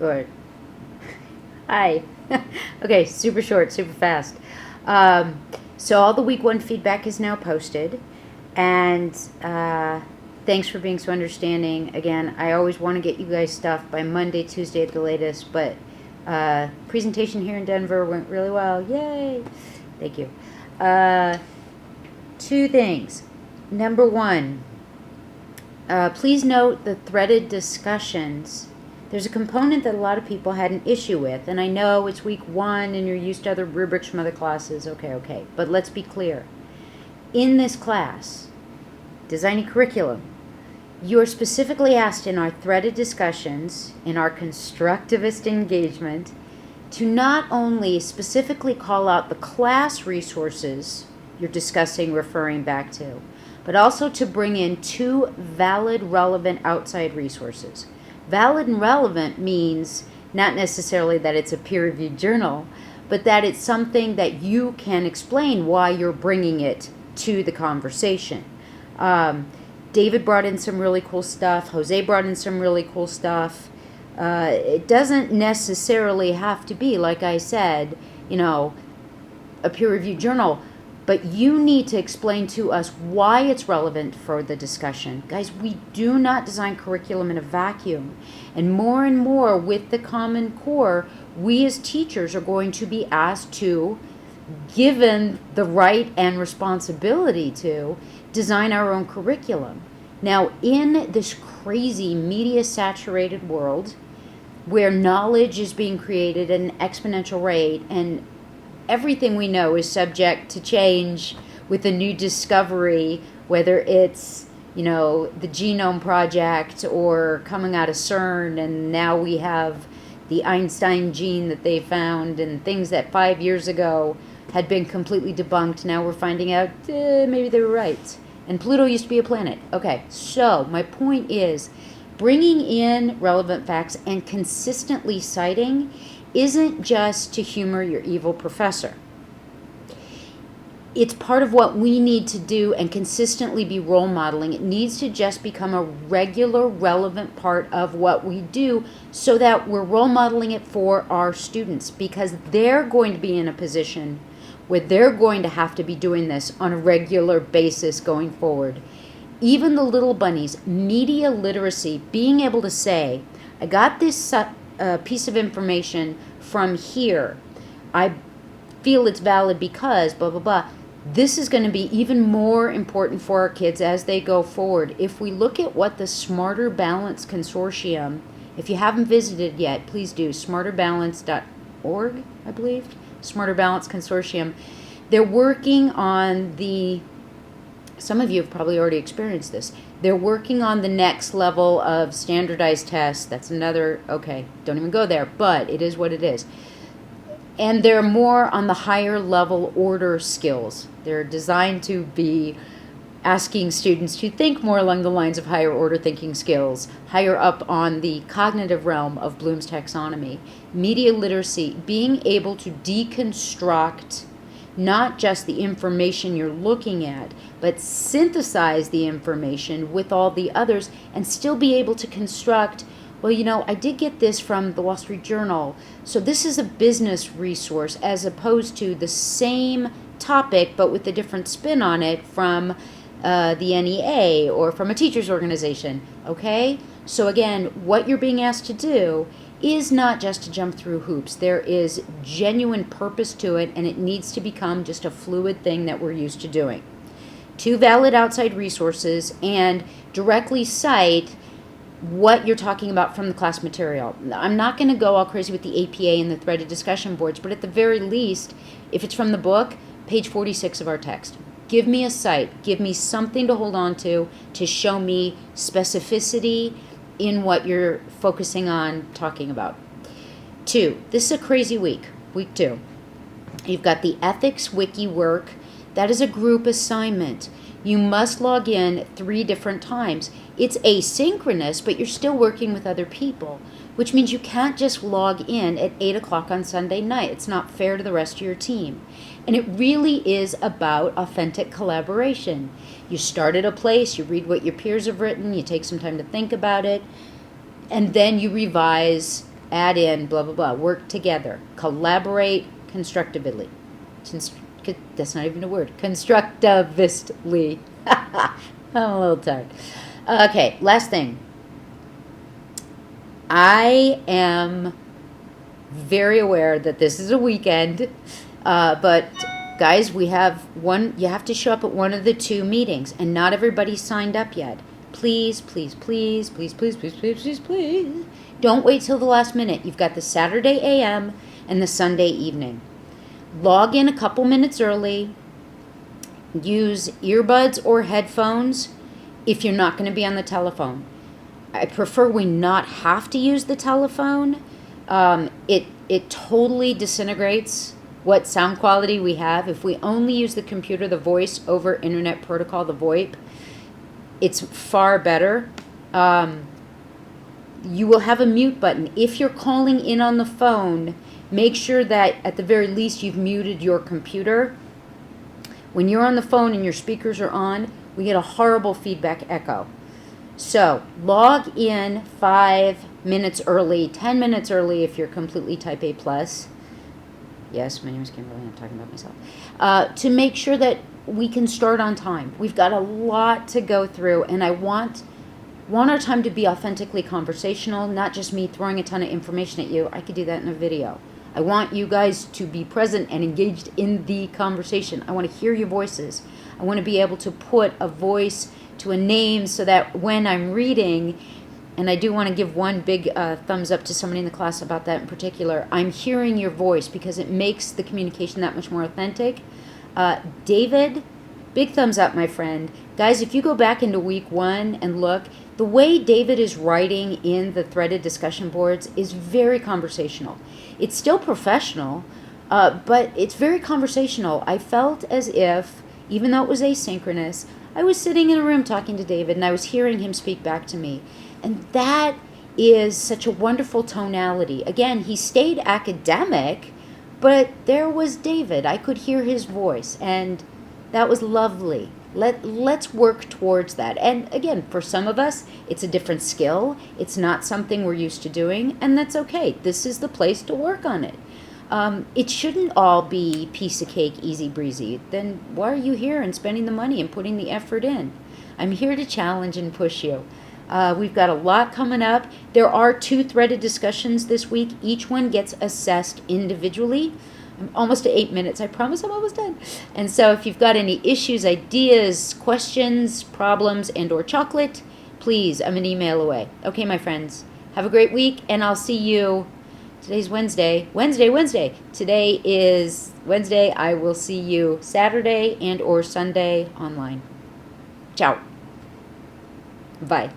Good. Hi. Okay, super short, super fast. So all the week one feedback is now posted, and thanks for being so understanding. Again, I always want to get you guys stuff by Monday, Tuesday at the latest, but presentation here in Denver went really well. Yay! Thank you. Two things. Number one, please note the threaded discussions. There's a component that a lot of people had an issue with, and I know it's week one and you're used to other rubrics from other classes. Okay. But let's be clear. In this class, designing curriculum, you are specifically asked in our threaded discussions, in our constructivist engagement, to not only specifically call out the class resources you're discussing, referring back to, but also to bring in two valid, relevant outside resources. Valid and relevant means not necessarily that it's a peer-reviewed journal, but that it's something that you can explain why you're bringing it to the conversation. David brought in some really cool stuff. Jose brought in some really cool stuff. It doesn't necessarily have to be, like I said, a peer-reviewed journal, but you need to explain to us why it's relevant for the discussion. Guys, we do not design curriculum in a vacuum. And more with the Common Core, we as teachers are going to be asked to, given the right and responsibility to, design our own curriculum. Now, in this crazy media-saturated world, where knowledge is being created at an exponential rate, and everything we know is subject to change with a new discovery, whether it's, the Genome Project or coming out of CERN, and now we have the Einstein gene that they found, and things that 5 years ago had been completely debunked. Now we're finding out maybe they were right. And Pluto used to be a planet. Okay, so my point is, bringing in relevant facts and consistently citing isn't just to humor your evil professor. It's part of what we need to do and consistently be role modeling. It needs to just become a regular, relevant part of what we do so that we're role modeling it for our students, because they're going to be in a position where they're going to have to be doing this on a regular basis going forward. Even the little bunnies, media literacy, being able to say, I got this piece of information from here. I feel it's valid because blah, blah, blah. This is going to be even more important for our kids as they go forward. If we look at what the Smarter Balance Consortium, if you haven't visited yet, please do, smarterbalance.org, I believe, Smarter Balance Consortium. They're working on some of you have probably already experienced this. They're working on the next level of standardized tests. That's another, don't even go there, but it is what it is. And they're more on the higher level order skills. They're designed to be asking students to think more along the lines of higher order thinking skills, higher up on the cognitive realm of Bloom's taxonomy. Media literacy, being able to deconstruct not just the information you're looking at, but synthesize the information with all the others and still be able to construct, I did get this from the Wall Street Journal, so this is a business resource as opposed to the same topic but with a different spin on it from the NEA or from a teacher's organization, okay? So again, what you're being asked to do is not just to jump through hoops. There is genuine purpose to it, and it needs to become just a fluid thing that we're used to doing. Two valid outside resources, and directly cite what you're talking about from the class material. I'm not going to go all crazy with the APA and the threaded discussion boards, but at the very least, if it's from the book, page 46 of our text. Give me a cite. Give me something to hold on to show me specificity in what you're focusing on talking about. 2, this is a crazy week 2. You've got the ethics wiki work. That is a group assignment. You must log in 3 different times. It's asynchronous, but you're still working with other people, which means you can't just log in at 8 o'clock on Sunday night. It's not fair to the rest of your team. And it really is about authentic collaboration. You start at a place, you read what your peers have written, you take some time to think about it, and then you revise add in, blah, blah, blah. Work together. Collaborate constructively. That's not even a word. Constructivistly. I'm a little tired. Okay, last thing. I am very aware that this is a weekend, but guys, you have to show up at one of the 2 meetings, and not everybody's signed up yet. Please, please, please, please, please, please, please, please, please, don't wait till the last minute. You've got the Saturday AM and the Sunday evening. Log in a couple minutes early. Use earbuds or headphones if you're not going to be on the telephone. I prefer we not have to use the telephone. It totally disintegrates what sound quality we have. If we only use the computer, the voice over internet protocol, the VoIP, it's far better. You will have a mute button. If you're calling in on the phone, make sure that at the very least you've muted your computer. When you're on the phone and your speakers are on, we get a horrible feedback echo. So log in 5 minutes early, 10 minutes early if you're completely type A plus. Yes, my name is Kimberly, I'm talking about myself. To make sure that we can start on time. We've got a lot to go through, and I want our time to be authentically conversational, not just me throwing a ton of information at you. I could do that in a video. I want you guys to be present and engaged in the conversation. I want to hear your voices. I want to be able to put a voice to a name so that when I'm reading, and I do want to give one big thumbs up to somebody in the class about that in particular, I'm hearing your voice because it makes the communication that much more authentic. David, big thumbs up, my friend. Guys, if you go back into week 1 and look, the way David is writing in the threaded discussion boards is very conversational. It's still professional, but it's very conversational. I felt as if, even though it was asynchronous, I was sitting in a room talking to David and I was hearing him speak back to me. And that is such a wonderful tonality. Again, he stayed academic, but there was David. I could hear his voice, and that was lovely. Let's work towards that. And again, for some of us, it's a different skill. It's not something we're used to doing, and that's okay. This is the place to work on it. It shouldn't all be piece of cake, easy breezy. Then why are you here and spending the money and putting the effort in? I'm here to challenge and push you. We've got a lot coming up. There are 2 threaded discussions this week. Each one gets assessed individually. I'm almost at 8 minutes. I promise I'm almost done. And so if you've got any issues, ideas, questions, problems, and or chocolate, please, I'm an email away. Okay, my friends, have a great week, and I'll see you. Today's Wednesday. Wednesday. Today is Wednesday. I will see you Saturday and or Sunday online. Ciao. Bye.